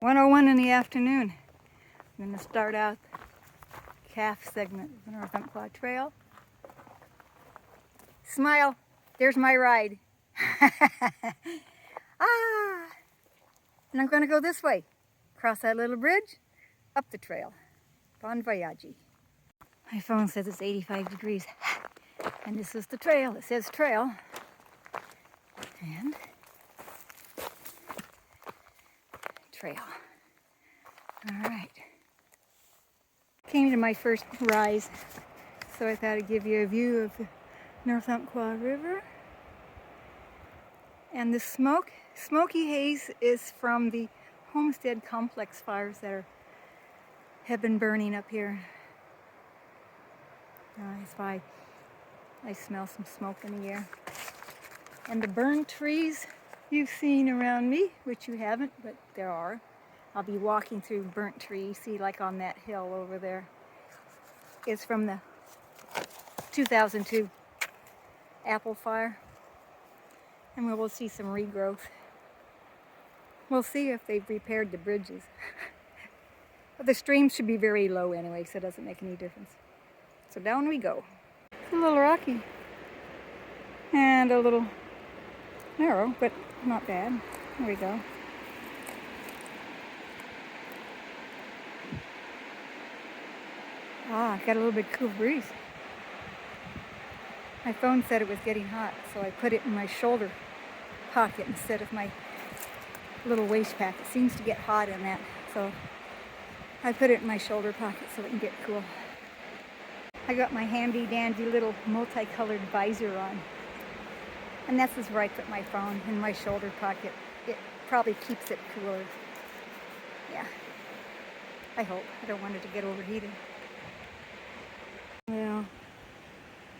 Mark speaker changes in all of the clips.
Speaker 1: 1:01 in the afternoon. I'm going to start out the calf segment of the North Umpqua Trail. Smile, there's my ride. And I'm going to go this way, cross that little bridge, up the trail. Bon voyage. My phone says it's 85 degrees. And this is the trail. It says trail. And trail. All right. Came to my first rise, so I thought I'd give you a view of the North Umpqua River. And the smoky haze is from the Homestead Complex fires that have been burning up here. That's why I smell some smoke in the air. And the burned trees you've seen around me, which you haven't, but there are. I'll be walking through burnt trees, see, like on that hill over there. It's from the 2002 apple fire. And we will see some regrowth. We'll see if they've repaired the bridges. But the stream should be very low anyway, so it doesn't make any difference. So down we go. It's a little rocky and a little narrow, but not bad. There we go. Got a little bit cool breeze. My phone said it was getting hot, so I put it in my shoulder pocket instead of my little waist pack. It seems to get hot in that, so I put it in my shoulder pocket so it can get cool. I got my handy dandy little multicolored visor on, and this is where I put my phone, in my shoulder pocket. It probably keeps it cooler. Yeah, I hope. I don't want it to get overheated. Well,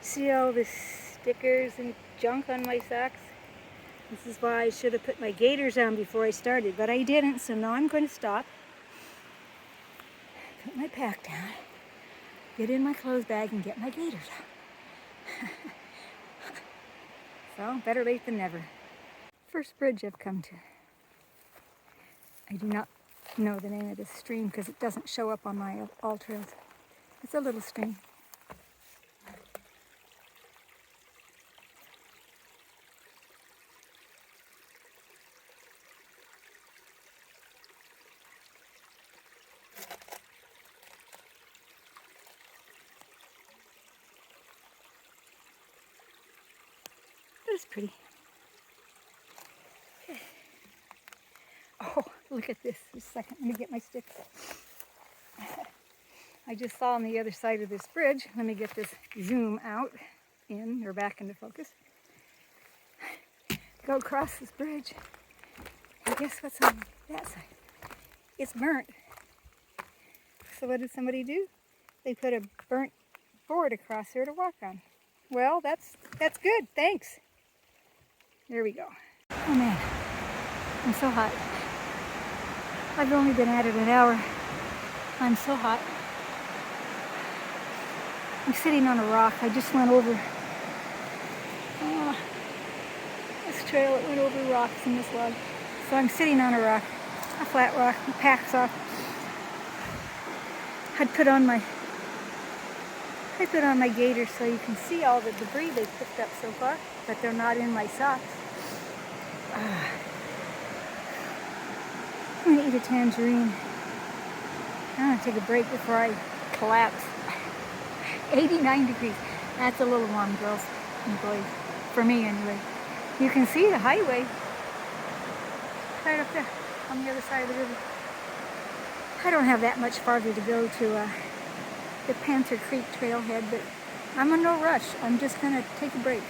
Speaker 1: see all the stickers and junk on my socks? This is why I should have put my gaiters on before I started, but I didn't, so now I'm going to stop. Put my pack down, get in my clothes bag, and get my gaiters on. So, better late than never. First bridge I've come to. I do not know the name of this stream because it doesn't show up on my all trails. It's a little stream. It's pretty. Oh, look at this. Just a second. Let me get my sticks. I just saw on the other side of this bridge. Let me get this zoom out, in, or back into focus. Go across this bridge. And guess what's on that side? It's burnt. So what did somebody do? They put a burnt board across there to walk on. Well, that's good. Thanks. There we go. Oh man, I'm so hot. I've only been at it an hour. I'm so hot. I'm sitting on a rock. I just went over this trail. It went over rocks in this log. So I'm sitting on a rock, a flat rock. My pack's off. I put on my gaiters so you can see all the debris they've picked up so far, but they're not in my socks. I'm going to eat a tangerine. I'm going to take a break before I collapse. 89 degrees. That's a little warm, girls and boys. For me, anyway. You can see the highway right up there on the other side of the river. I don't have that much farther to go to the Panther Creek trailhead, but I'm in no rush. I'm just going to take a break.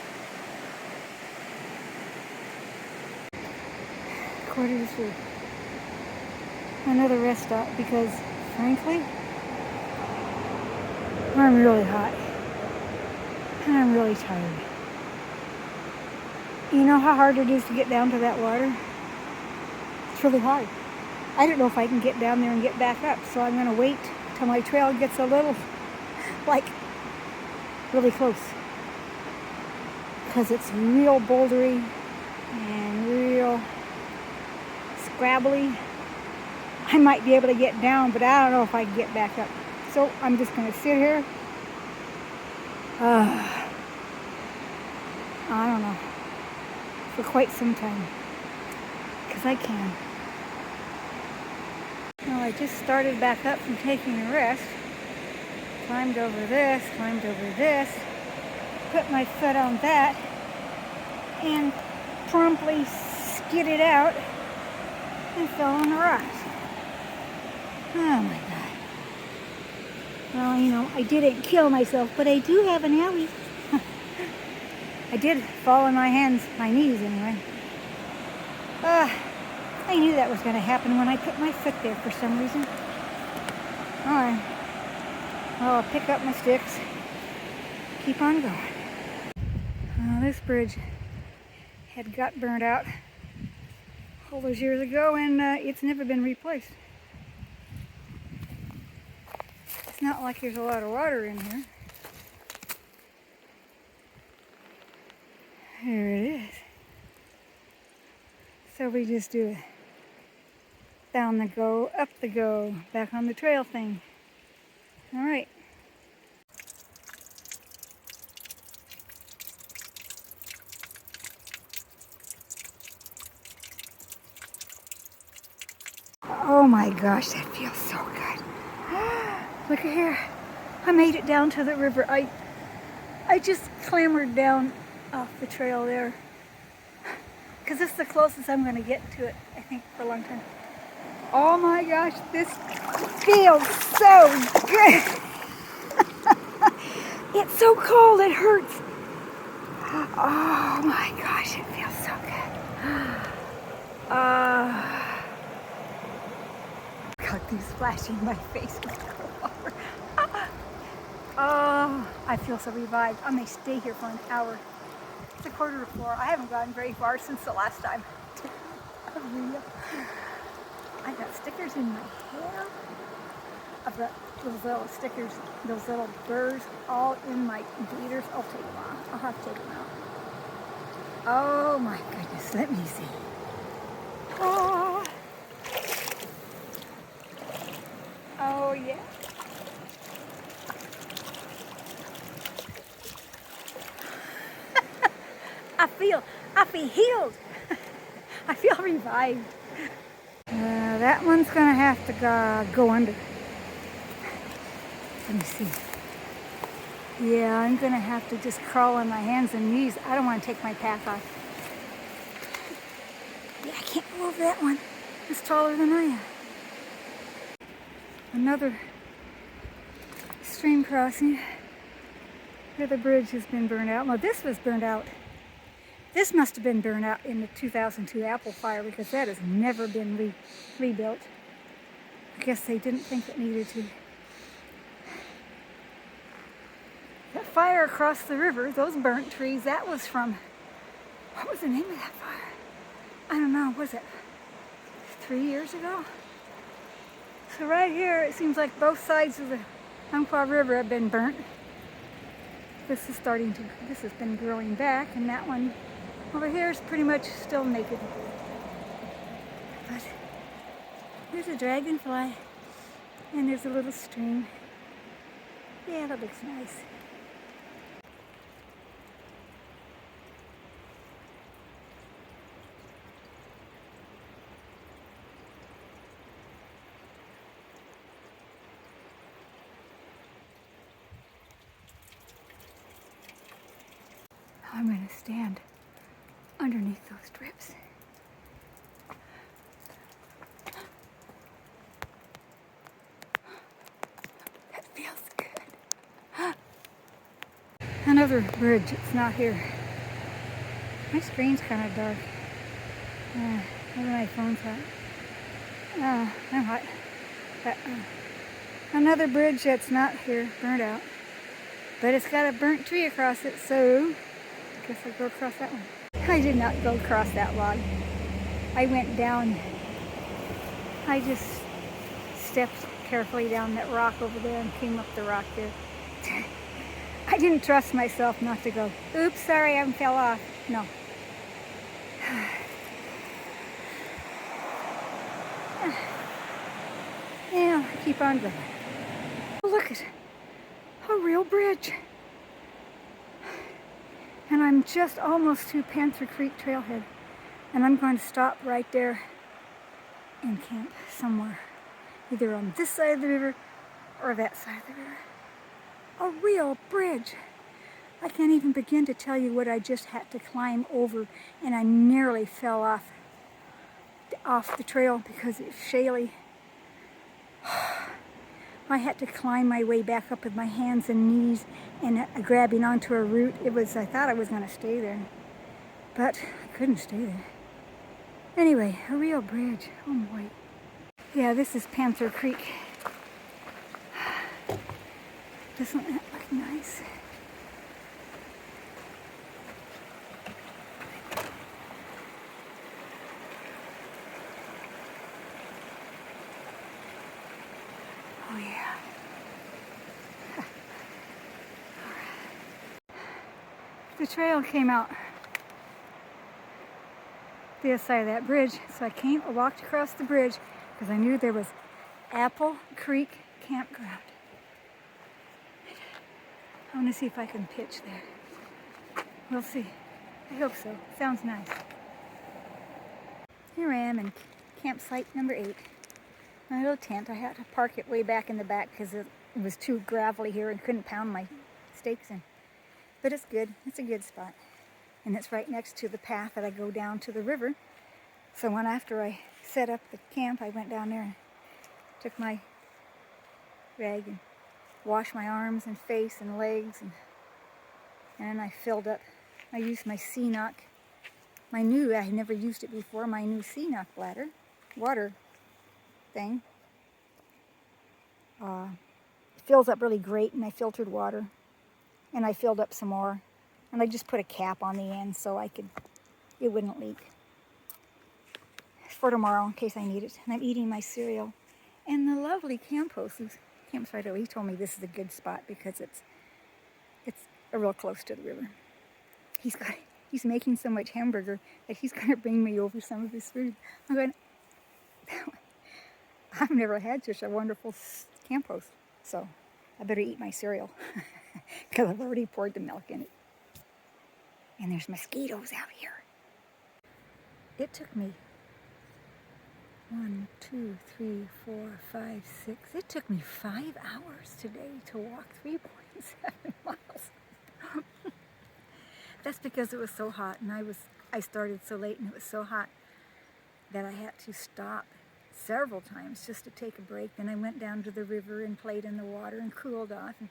Speaker 1: 2:45. Another rest stop because, frankly, I'm really hot. And I'm really tired. You know how hard it is to get down to that water? It's really hard. I don't know if I can get down there and get back up, so I'm going to wait till my trail gets a little, really close. Because it's real bouldery and real scrabbly. I might be able to get down, but I don't know if I can get back up. So I'm just going to sit here. I don't know. For quite some time. Because I can. Well, I just started back up from taking a rest. Climbed over this, put my foot on that, and promptly skidded out and fell on the rocks. Oh my God. Well, you know, I didn't kill myself, but I do have an owie. I did fall on my hands, my knees anyway. I knew that was going to happen when I put my foot there for some reason. All right. Well, I'll pick up my sticks, keep on going. This bridge had got burnt out all those years ago, and it's never been replaced. It's not like there's a lot of water in here. There it is. So we just do it. Down the go, up the go, back on the trail thing. All right. Oh my gosh, that feels so good. Look at here. I made it down to the river. I just clambered down off the trail there. Because this is the closest I'm going to get to it, I think, for a long time. Oh my gosh, this feels so good. It's so cold, it hurts. Oh my gosh, it feels so good. Got these flashing in my face. Oh, I feel so revived. I may stay here for an hour. It's 3:45. I haven't gone very far since the last time. I got stickers in my hair. I've got those little stickers, those little burrs all in my gaiters. I'll take them off. I'll have to take them out. Oh my goodness, let me see. Oh, oh yeah. I feel healed. I feel revived. That one's gonna have to go under. Let me see. Yeah, I'm gonna have to just crawl on my hands and knees. I don't want to take my pack off. Yeah, I can't go over that one. It's taller than I am. Another stream crossing where the bridge has been burned out. Well, this was burned out. This must have been burned out in the 2002 Apple fire because that has never been rebuilt. I guess they didn't think it needed to. That fire across the river, those burnt trees, that was from, what was the name of that fire? I don't know, was it 3 years ago? So right here, it seems like both sides of the Umpqua River have been burnt. This has been growing back, and that one over here is pretty much still naked. But there's a dragonfly, and there's a little stream. Yeah, that looks nice. I'm going to stand underneath those drips. That feels good. Another bridge, it's not here. My screen's kind of dark. Maybe my phone's hot. I'm hot. But, another bridge that's not here, burnt out. But it's got a burnt tree across it, so I guess I'll go across that one. I did not go across that log. I went down. I just stepped carefully down that rock over there and came up the rock there. I didn't trust myself not to go, oops, sorry, I fell off. No. keep on going. Oh, look at a real bridge. And I'm just almost to Panther Creek Trailhead. And I'm going to stop right there and camp somewhere. Either on this side of the river or that side of the river. A real bridge. I can't even begin to tell you what I just had to climb over, and I nearly fell off the trail because it's shaly. I had to climb my way back up with my hands and knees and grabbing onto a root. I thought I was going to stay there, but I couldn't stay there. Anyway, a real bridge. Oh boy. Yeah, this is Panther Creek. Doesn't that look nice? Oh yeah. The trail came out the other side of that bridge, so I walked across the bridge because I knew there was Apple Creek Campground. I want to see if I can pitch there. We'll see. I hope so. Sounds nice. Here I am in campsite number 8. My little tent. I had to park it way back in the back because it was too gravelly here and couldn't pound my stakes in. But it's good. It's a good spot. And it's right next to the path that I go down to the river. So after I set up the camp, I went down there and took my rag and washed my arms and face and legs, and then I filled up. I used my Seenock, I had never used it before, my new Seenock bladder, water thing. It fills up really great, and I filtered water, and I filled up some more, and I just put a cap on the end so it wouldn't leak for tomorrow in case I need it. And I'm eating my cereal, and the lovely camp host who's campsite, he told me this is a good spot because it's real close to the river. He's making so much hamburger that he's going to bring me over some of his food. I'm going, I've never had such a wonderful camp host, so I better eat my cereal because I've already poured the milk in it. And there's mosquitoes out here. It took me 1, 2, 3, 4, 5, 6. It took me 5 hours today to walk 3.7 miles. That's because it was so hot, and I started so late, and it was so hot that I had to stop several times just to take a break. Then I went down to the river and played in the water and cooled off, and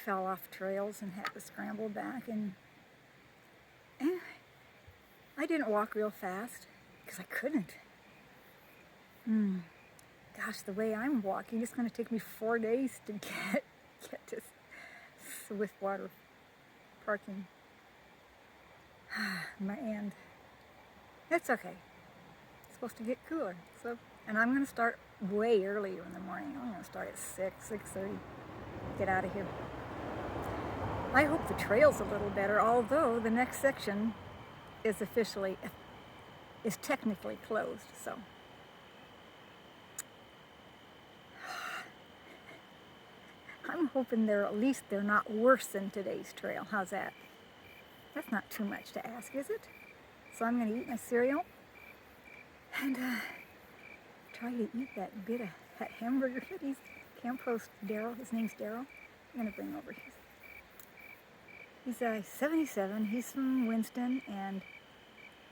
Speaker 1: fell off trails and had to scramble back. And I didn't walk real fast because I couldn't. Gosh, the way I'm walking, it's going to take me 4 days to get to Swiftwater parking. And that's okay. It's supposed to get cooler. And I'm going to start way earlier in the morning. I'm going to start at 6:30. Get out of here. I hope the trail's a little better, although the next section is technically closed, so. I'm hoping they're not worse than today's trail. How's that? That's not too much to ask, is it? So I'm going to eat my cereal and try to eat that hamburger that camp host Daryl, his name's Daryl, I'm going to bring over. He's 77, he's from Winston, and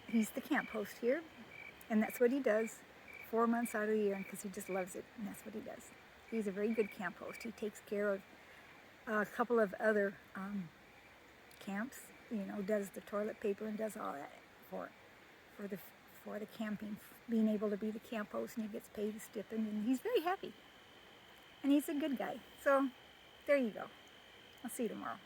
Speaker 1: he's the camp host here, and that's what he does 4 months out of the year because he just loves it, and that's what he does. He's a very good camp host. He takes care of a couple of other camps, does the toilet paper and does all that for the camping, being able to be the camp host, and he gets paid a stipend, and he's very happy. And he's a good guy. So there you go. I'll see you tomorrow.